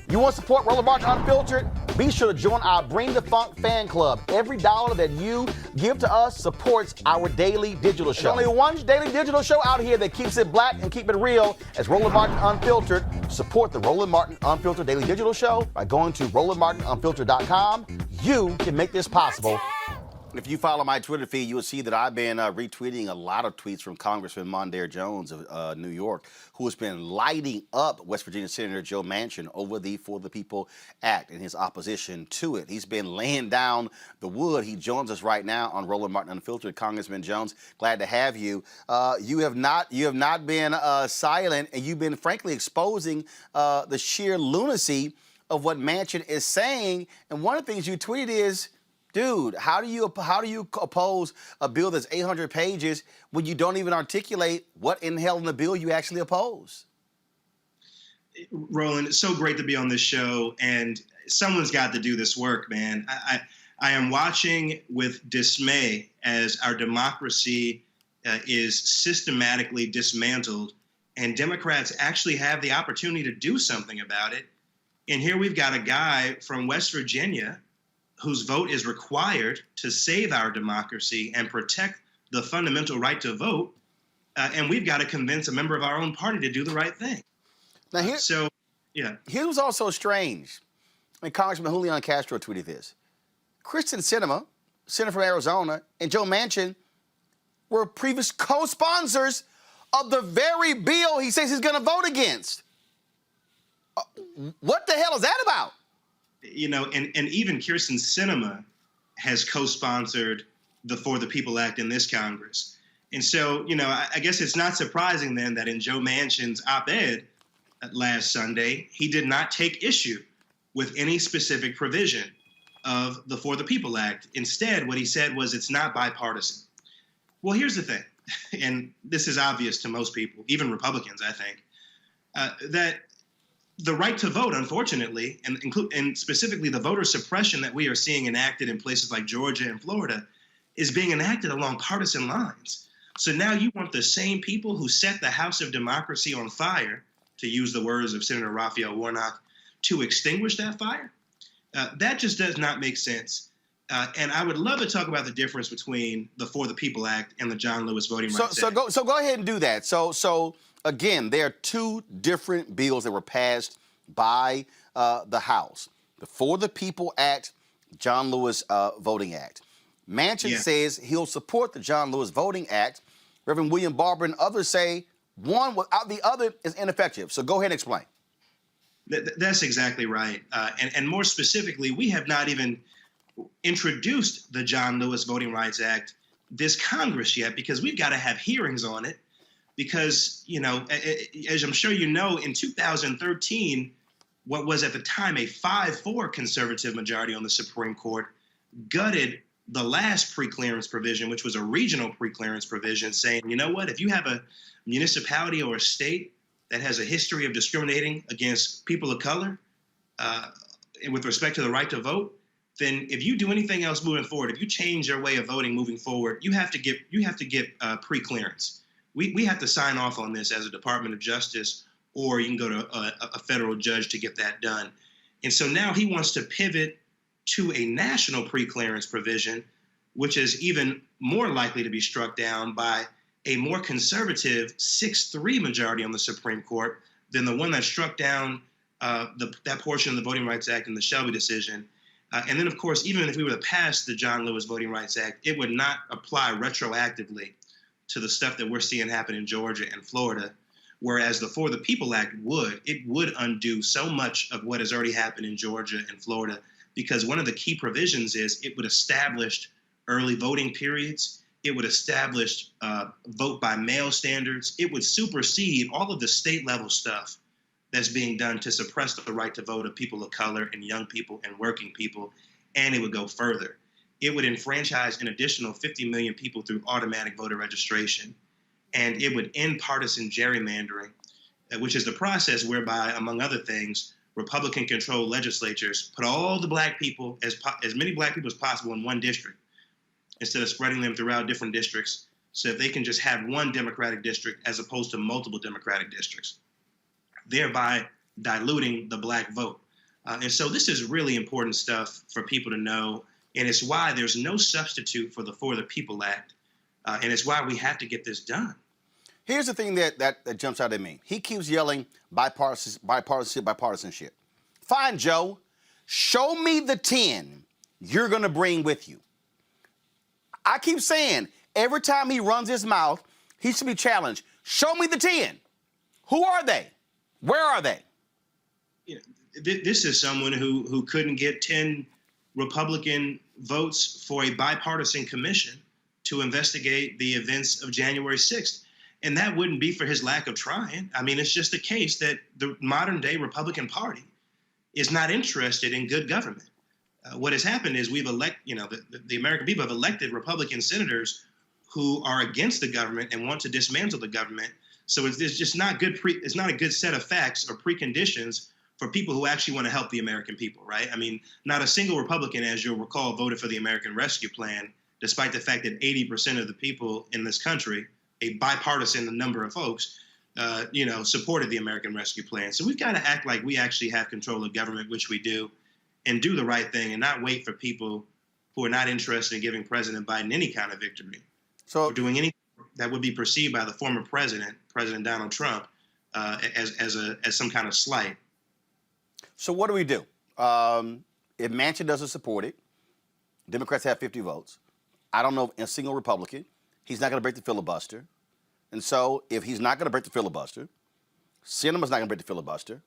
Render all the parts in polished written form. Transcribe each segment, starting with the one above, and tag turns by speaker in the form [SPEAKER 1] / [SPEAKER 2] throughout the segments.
[SPEAKER 1] You want to support Roland Martin Unfiltered? Be sure to join our Bring the Funk fan club. Every dollar that you give to us supports our daily digital show. There's only one daily digital show out here that keeps it black and keep it real as Roland Martin Unfiltered. Support the Roland Martin Unfiltered daily digital show by going to RolandMartinUnfiltered.com. You can make this possible. If you follow my Twitter feed, you'll see that I've been retweeting a lot of tweets from Congressman Mondaire Jones of New York, who has been lighting up West Virginia Senator Joe Manchin over the For the People Act and his opposition to it. He's been laying down the wood. He joins us right now on Roland Martin Unfiltered. Congressman Jones, glad to have you. You have not been silent, and you've been frankly exposing the sheer lunacy of what Manchin is saying. And one of the things you tweeted is, dude, how do you oppose a bill that's 800 pages when you don't even articulate what in hell in the bill you actually oppose?
[SPEAKER 2] Roland, it's so great to be on this show, and someone's got to do this work, man. I am watching with dismay as our democracy is systematically dismantled, and Democrats actually have the opportunity to do something about it. And here we've got a guy from West Virginia whose vote is required to save our democracy and protect the fundamental right to vote, and we've got to convince a member of our own party to do the right thing.
[SPEAKER 1] Now, here's what's also strange. I mean, Congressman Julian Castro tweeted this. Kyrsten Sinema, senator from Arizona, and Joe Manchin were previous co-sponsors of the very bill he says he's going to vote against. What the hell is that about?
[SPEAKER 2] You know, and even Kyrsten Sinema has co-sponsored the For the People Act in this Congress. And so, you know, I guess it's not surprising then that in Joe Manchin's op-ed last Sunday, he did not take issue with any specific provision of the For the People Act. Instead, what he said was it's not bipartisan. Well, here's the thing, and this is obvious to most people, even Republicans, I think, that the right to vote, unfortunately, and specifically the voter suppression that we are seeing enacted in places like Georgia and Florida, is being enacted along partisan lines. So now you want the same people who set the House of Democracy on fire, to use the words of Senator Raphael Warnock, to extinguish that fire? That just does not make sense. And I would love to talk about the difference between the For the People Act and the John Lewis Voting Rights Act.
[SPEAKER 1] So go ahead and do that. So again, there are two different bills that were passed by the House. The For the People Act, John Lewis Voting Act. Manchin says he'll support the John Lewis Voting Act. Reverend William Barber and others say one without the other is ineffective. So go ahead and explain.
[SPEAKER 2] That's exactly right. And more specifically, we have not even introduced the John Lewis Voting Rights Act this Congress yet, because we've got to have hearings on it. Because, you know, as I'm sure you know, in 2013, what was at the time a 5-4 conservative majority on the Supreme Court gutted the last preclearance provision, which was a regional preclearance provision, saying, you know what, if you have a municipality or a state that has a history of discriminating against people of color and with respect to the right to vote, then if you do anything else moving forward, if you change your way of voting moving forward, you have to get preclearance. We have to sign off on this as a Department of Justice, or you can go to a federal judge to get that done. And so now he wants to pivot to a national preclearance provision, which is even more likely to be struck down by a more conservative 6-3 majority on the Supreme Court than the one that struck down that portion of the Voting Rights Act in the Shelby decision. And then, of course, even if we were to pass the John Lewis Voting Rights Act, it would not apply retroactively to the stuff that we're seeing happen in Georgia and Florida, whereas the For the People Act would undo so much of what has already happened in Georgia and Florida, because one of the key provisions is it would establish early voting periods. It would establish vote by mail standards. It would supersede all of the state level stuff that's being done to suppress the right to vote of people of color and young people and working people. And it would go further. It would enfranchise an additional 50 million people through automatic voter registration. And it would end partisan gerrymandering, which is the process whereby, among other things, Republican-controlled legislatures put all the black people, as many black people as possible, in one district, instead of spreading them throughout different districts, so that they can just have one Democratic district as opposed to multiple Democratic districts, thereby diluting the black vote. And so this is really important stuff for people to know. And it's why there's no substitute for the People Act. And it's why we have to get this done.
[SPEAKER 1] Here's the thing that jumps out at me. He keeps yelling bipartisanship. Fine, Joe. Show me the 10 you're going to bring with you. I keep saying, every time he runs his mouth, he should be challenged. Show me the 10. Who are they? Where are they?
[SPEAKER 2] This is someone who couldn't get 10 Republican votes for a bipartisan commission to investigate the events of January 6th. And that wouldn't be for his lack of trying. I mean, it's just the case that the modern day Republican Party is not interested in good government. What has happened is the American people have elected Republican senators who are against the government and want to dismantle the government. So it's just not good. It's not a good set of facts or preconditions for people who actually want to help the American people, right? I mean, not a single Republican, as you'll recall, voted for the American Rescue Plan, despite the fact that 80% of the people in this country, a bipartisan number of folks, supported the American Rescue Plan. So we've got to act like we actually have control of government, which we do, and do the right thing and not wait for people who are not interested in giving President Biden any kind of victory or doing anything that would be perceived by the former president, President Donald Trump, as some kind of slight.
[SPEAKER 1] So what do we do? If Manchin doesn't support it, Democrats have 50 votes. I don't know a single Republican. He's not going to break the filibuster. And so if he's not going to break the filibuster, Sinema's not going to break the filibuster,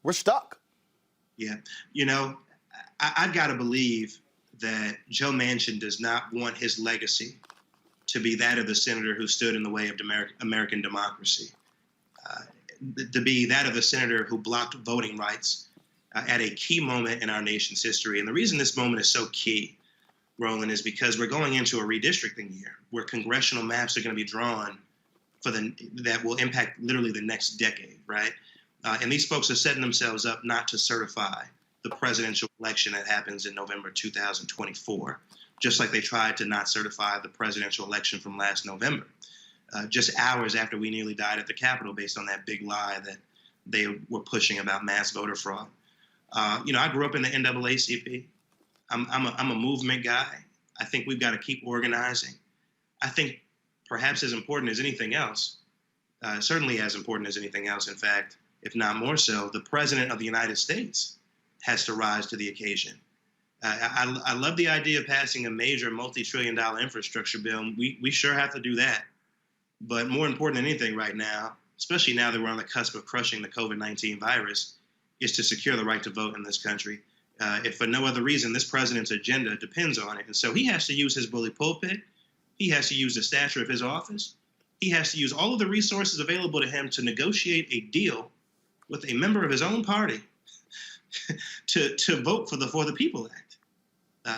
[SPEAKER 1] we're stuck.
[SPEAKER 2] Yeah. I've got to believe that Joe Manchin does not want his legacy to be that of the senator who stood in the way of American democracy, to be that of the senator who blocked voting rights at a key moment in our nation's history. And the reason this moment is so key, Roland, is because we're going into a redistricting year where congressional maps are going to be drawn that will impact literally the next decade, right? And these folks are setting themselves up not to certify the presidential election that happens in November 2024, just like they tried to not certify the presidential election from last November, just hours after we nearly died at the Capitol based on that big lie that they were pushing about mass voter fraud. I grew up in the NAACP. I'm a movement guy. I think we've got to keep organizing. I think perhaps as important as anything else, certainly as important as anything else, in fact, if not more so, the President of the United States has to rise to the occasion. I love the idea of passing a major multi-trillion-dollar infrastructure bill. We sure have to do that. But more important than anything right now, especially now that we're on the cusp of crushing the COVID-19 virus, is to secure the right to vote in this country. If for no other reason, this president's agenda depends on it. And so he has to use his bully pulpit. He has to use the stature of his office. He has to use all of the resources available to him to negotiate a deal with a member of his own party to vote for the People Act,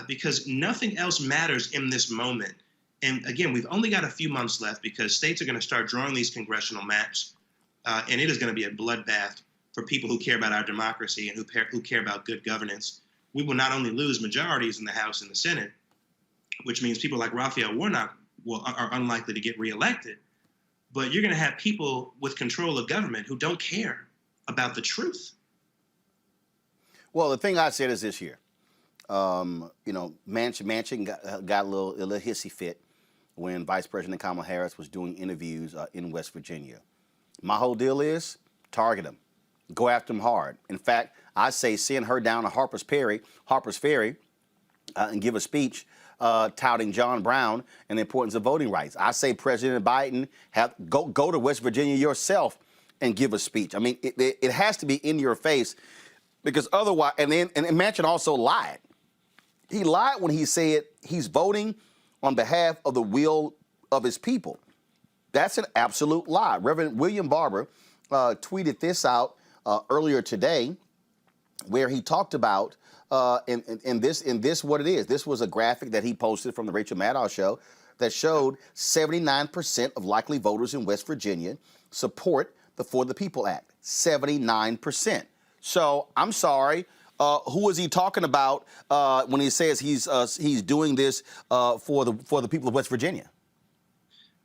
[SPEAKER 2] because nothing else matters in this moment. And again, we've only got a few months left because states are going to start drawing these congressional maps, and it is going to be a bloodbath for people who care about our democracy and who care about good governance. We will not only lose majorities in the House and the Senate, which means people like Raphael Warnock are unlikely to get reelected, but you're going to have people with control of government who don't care about the truth.
[SPEAKER 1] Well, the thing I said is this here. Manchin got a little hissy fit when Vice President Kamala Harris was doing interviews in West Virginia. My whole deal is target him. Go after him hard. In fact, I say send her down to Harper's Ferry, and give a speech touting John Brown and the importance of voting rights. I say President Biden go to West Virginia yourself and give a speech. I mean, it has to be in your face, because otherwise, and Manchin also lied. He lied when he said he's voting on behalf of the will of his people. That's an absolute lie. Reverend William Barber tweeted this out earlier today, where he talked about in this what it is. This was a graphic that he posted from the Rachel Maddow show that showed 79% of likely voters in West Virginia support the For the People Act. 79%. So I'm sorry. Who is he talking about when he says he's doing this for the people of West Virginia?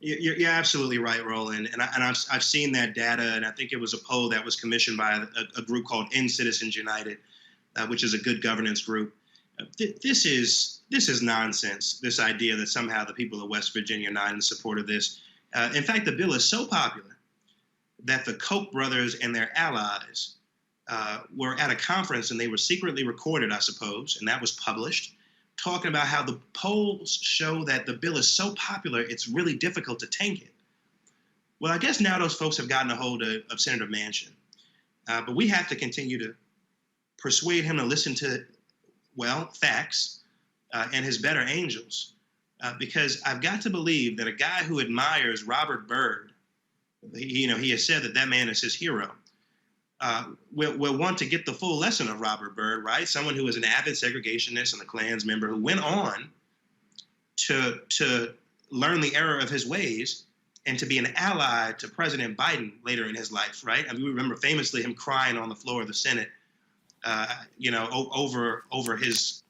[SPEAKER 2] You're absolutely right, Roland. And I've seen that data, and I think it was a poll that was commissioned by a group called End Citizens United, which is a good governance group. This is nonsense, this idea that somehow the people of West Virginia are not in support of this. In fact, the bill is so popular that the Koch brothers and their allies were at a conference, and they were secretly recorded, I suppose, and that was published, talking about how the polls show that the bill is so popular, it's really difficult to tank it. Well, I guess now those folks have gotten a hold of Senator Manchin. But we have to continue to persuade him to listen to, well, facts and his better angels. Because I've got to believe that a guy who admires Robert Byrd, he has said that man is his hero, will want to get the full lesson of Robert Byrd, right? Someone who was an avid segregationist and a Klans member who went on to learn the error of his ways and to be an ally to President Biden later in his life, right? I mean, we remember famously him crying on the floor of the Senate, over his,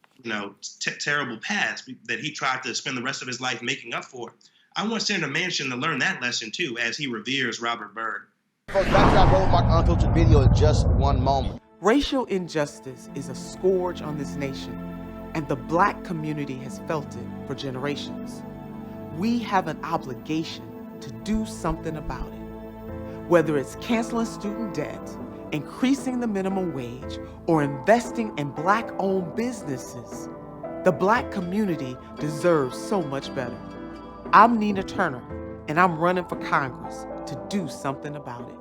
[SPEAKER 2] terrible past that he tried to spend the rest of his life making up for. I want Senator Manchin to learn that lesson too, as he reveres Robert Byrd.
[SPEAKER 1] Folks, back to our Road Mark Unfiltered video in just one moment.
[SPEAKER 3] Racial injustice is a scourge on this nation, and the Black community has felt it for generations. We have an obligation to do something about it. Whether it's canceling student debt, increasing the minimum wage, or investing in Black-owned businesses, the Black community deserves so much better. I'm Nina Turner, and I'm running for Congress to do something about it.